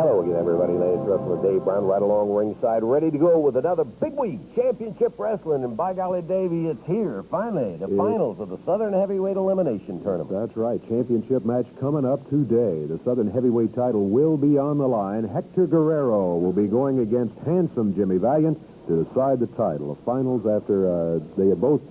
Hello again, everybody. Ladies Wrestler Dave Brown right along ringside, ready to go with another big week. Championship Wrestling, and by golly, Davey, it's here, finally, the finals of the Southern Heavyweight Elimination Tournament. That's right. Championship match coming up today. The Southern Heavyweight title will be on the line. Hector Guerrero will be going against handsome Jimmy Valiant to decide the title. The finals after they have both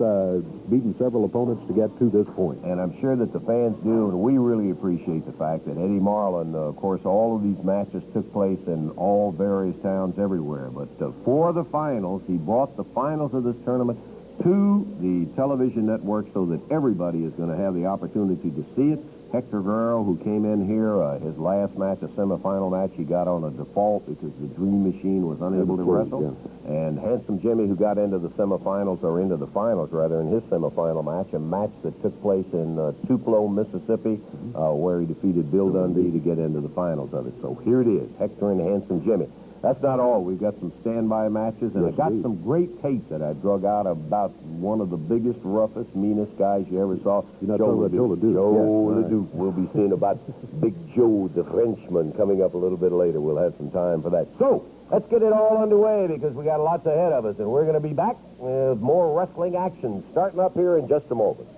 beaten several opponents to get to this point. And I'm sure that the fans do, and we really appreciate the fact that Eddie Marlin, of course, all of these matches took place in all various towns everywhere. But for the finals, he brought the finals of this tournament to the television network so that everybody is going to have the opportunity to see it. Hector Guerrero, who came in here, his last match, a semifinal match, he got on a default because the Dream Machine was unable to wrestle. Yeah. And Handsome Jimmy, who got into the semifinals, or into the finals, rather, in his semifinal match, a match that took place in Tupelo, Mississippi, where he defeated Bill Dundee to get into the finals of it. So here it is, Hector and Handsome Jimmy. That's not all. We've got some standby matches, and I got some great tape that I drug out about one of the biggest, roughest, meanest guys you ever saw. Joe LeDuc. Joe LeDuc. We'll be seeing about Big Joe, the Frenchman, coming up a little bit later. We'll have some time for that. So, let's get it all underway because we got lots ahead of us, and we're going to be back with more wrestling action starting up here in just a moment.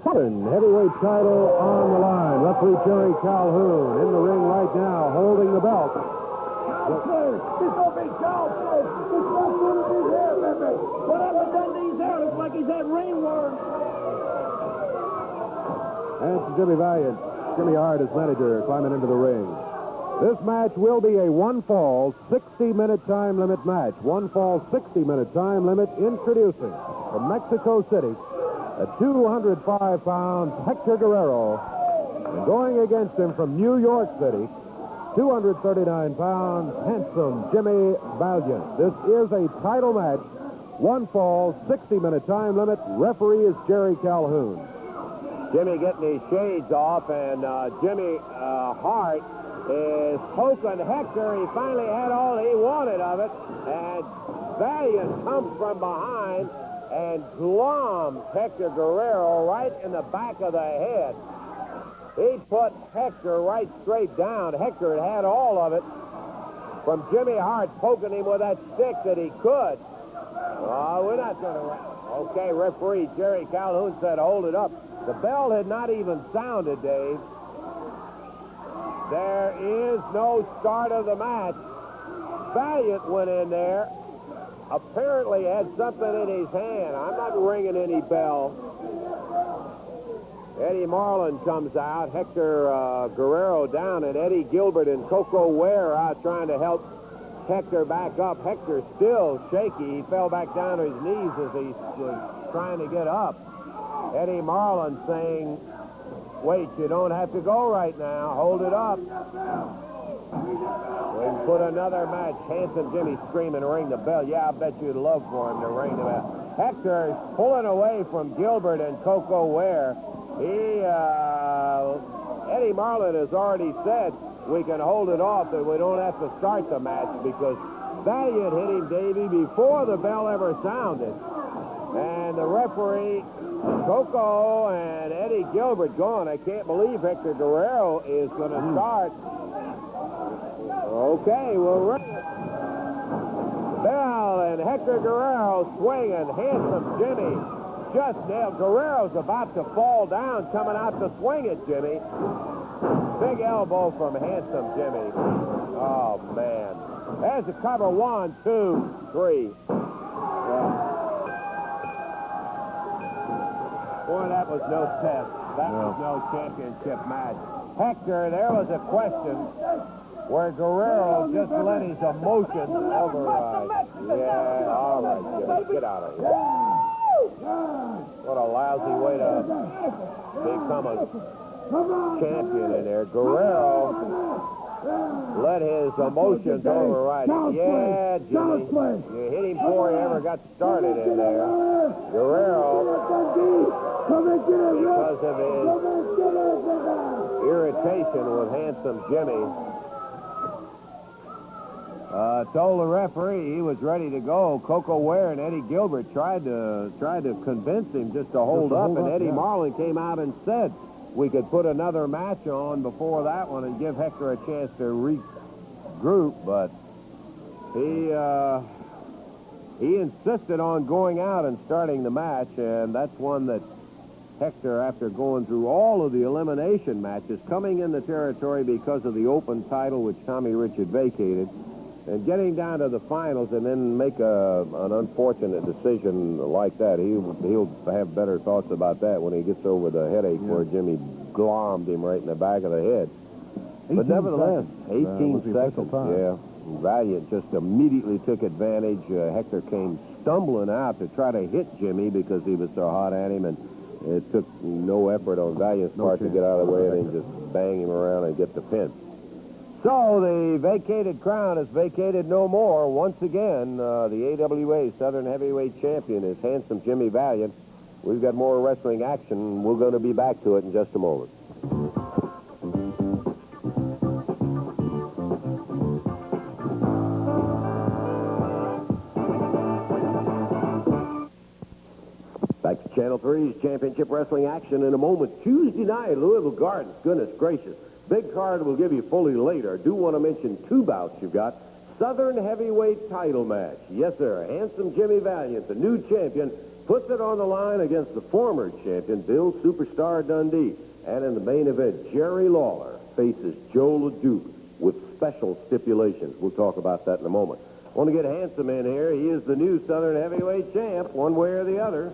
Southern Heavyweight title on the line. Referee Jerry Calhoun in the ring right now, holding the belt. Whatever Dundee's hair looks like he's had ringworm. And Jimmy Valiant, Jimmy Hart, his manager, climbing into the ring. This match will be a one-fall, 60-minute time limit match. One-fall, 60-minute time limit. Introducing from Mexico City, at 205 pounds, Hector Guerrero. And going against him from New York City, 239 pounds, handsome Jimmy Valiant. This is a title match. One fall, 60-minute time limit. Referee is Jerry Calhoun. Jimmy getting his shades off, and Jimmy Hart is poking Hector. He finally had all he wanted of it, and Valiant comes from behind and glommed Hector Guerrero right in the back of the head. He put Hector right straight down. Hector had all of it from Jimmy Hart poking him with that stick that he could. We're not going to... Okay, referee Jerry Calhoun said hold it up. The bell had not even sounded, Dave. There is no start of the match. Valiant went in there. Apparently had something in his hand. I'm not ringing any bell. Eddie Marlin comes out. Hector Guerrero down, and Eddie Gilbert and Koko Ware out trying to help Hector back up. Hector's still shaky. He fell back down to his knees as he was trying to get up. Eddie Marlin saying, wait, you don't have to go right now. Hold it up. We can put another match. Handsome Jimmy screaming, ring the bell. Yeah, I bet you'd love for him to ring the bell. Hector's pulling away from Gilbert and Koko Ware. Eddie Marlin has already said we can hold it off, that we don't have to start the match because Valiant hit him, Davey, before the bell ever sounded. And the referee, Koko and Eddie Gilbert gone. I can't believe Hector Guerrero is going to start. Okay, we'll ring it. Bell and Hector Guerrero swinging. Handsome Jimmy just nailed. Guerrero's about to fall down, coming out to swing it, Jimmy. Big elbow from Handsome Jimmy. Oh, man. There's the cover. 1, 2, 3. Boy, that was no test. That was no championship match. Hector, there was a question where Guerrero just let his emotions override. Yeah, all right, Jimmy. Get out of here. What a lousy way to become a champion in there. Guerrero let his emotions override. Yeah, Jimmy. You hit him before he ever got started in there. Guerrero, because of his irritation with Handsome Jimmy, told the referee he was ready to go. Koko Ware and Eddie Gilbert tried to convince him just to hold up, and Eddie Marlin came out and said we could put another match on before that one and give Hector a chance to regroup, but he insisted on going out and starting the match, and that's one that Hector, after going through all of the elimination matches, coming in the territory because of the open title, which Tommy Richard vacated, and getting down to the finals and then make an unfortunate decision like that, he'll have better thoughts about that when he gets over the headache where Jimmy glommed him right in the back of the head. But nevertheless, 18 seconds, yeah. Valiant just immediately took advantage. Hector came stumbling out to try to hit Jimmy because he was so hot at him, and it took no effort on Valiant's part to get out of the way and just bang him around and get the pin. So the vacated crown is vacated no more. Once again, the AWA Southern Heavyweight Champion is handsome Jimmy Valiant. We've got more wrestling action. We're going to be back to it in just a moment. Back to Channel 3's Championship Wrestling action in a moment. Tuesday night, Louisville Gardens. Goodness gracious. Big card we'll give you fully later. I do want to mention two bouts you've got. Southern Heavyweight title match. Yes, sir. Handsome Jimmy Valiant, the new champion, puts it on the line against the former champion, Bill Superstar Dundee. And in the main event, Jerry Lawler faces Joe LeDuc with special stipulations. We'll talk about that in a moment. Want to get Handsome in here. He is the new Southern Heavyweight champ, one way or the other.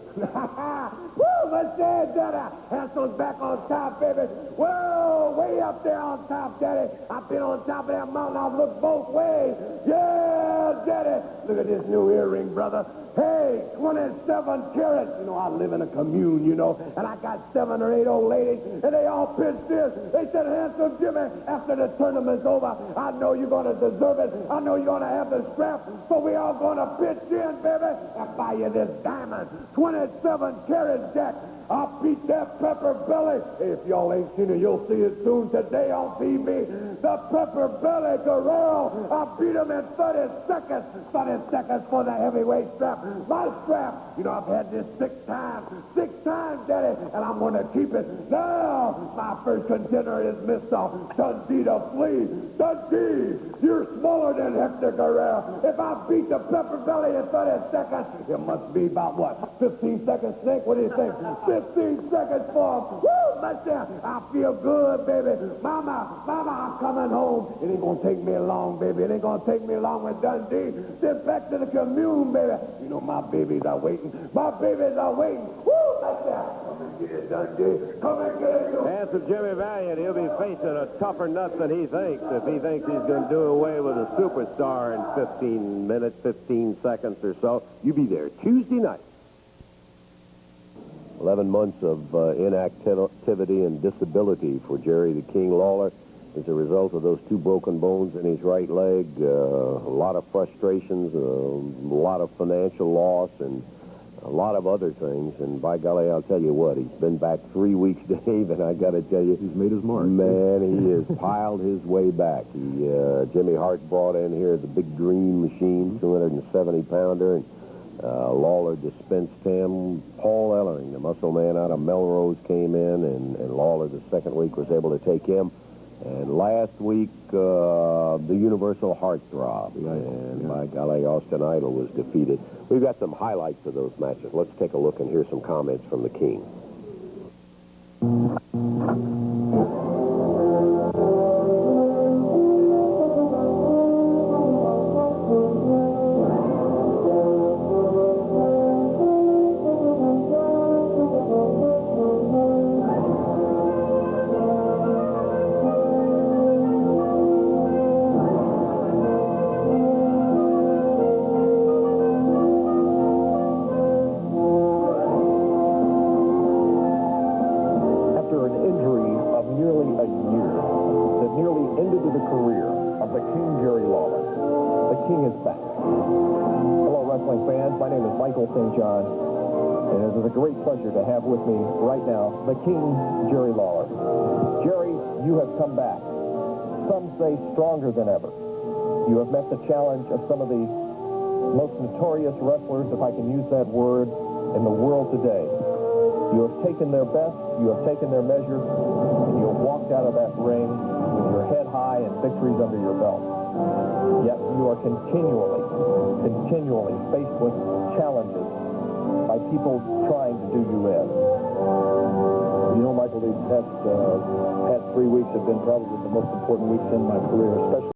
Woo, let's say it, Daddy. Handsome's back on top, baby. Whoa, way up there on top, Daddy. I've been on top of that mountain. I've looked both ways. Yeah, Daddy. Look at this new earring, brother. Hey, 27 carats. You know, I live in a commune, you know, and I got 7 or 8 old ladies, and they all pitched this. They said, Handsome Jimmy, after the tournament's over, I know you're going to deserve it. I know you're going to have the strap, so we all going to pitch in, baby, and buy you this diamond. 27 carat jack. I'll beat that Pepper Belly. Hey, if y'all ain't seen it, you'll see it soon today on TV. The Pepper Belly Guerrero. I beat him in 30 seconds. 30 seconds for the heavyweight strap. My strap. You know, I've had this 6 times. 6 times, Daddy, and I'm going to keep it. Now, my first contender is Mr. Dundee the Flea. Dundee, you're smaller than Hector Guerrero. If I beat the Pepper Belly in 30 seconds, it must be about, what, 15 seconds, Snake? What do you think? 15 seconds for him. Woo, but I feel good, baby. Mama, I'm coming home. It ain't gonna take me long, baby. It ain't gonna take me long with Dundee. Then back to the commune, baby. You know, my babies are waiting. My babies are waiting. Woo, that's that. Come and get it, Dundee. Come and get it. Handsome Jimmy Valiant, he'll be facing a tougher nut than he thinks if he thinks he's going to do away with a superstar in 15 minutes, 15 seconds or so. You be there Tuesday night. 11 months of inactivity and disability for Jerry the King Lawler as a result of those 2 broken bones in his right leg. A lot of frustrations, a lot of financial loss, and a lot of other things. And by golly, I'll tell you what, he's been back 3 weeks, Dave, and I got to tell you, he's made his mark. Man, he has piled his way back. Jimmy Hart brought in here the big green machine, 270-pounder, and Lawler dispensed him. Paul Ellering, the muscle man out of Melrose, came in, and Lawler the second week was able to take him. And last week, the Universal Heartthrob. And by golly, Austin Idol was defeated. We've got some highlights of those matches. Let's take a look and hear some comments from the King. To have with me right now the King, Jerry Lawler. Jerry, you have come back. Some say stronger than ever. You have met the challenge of some of the most notorious wrestlers, if I can use that word, in the world today. You have taken their best, you have taken their measure, and you have walked out of that ring with your head high and victories under your belt. Yet you are continually faced with challenges by people trying to do you in. You know, Michael, these past 3 weeks have been probably the most important weeks in my career, especially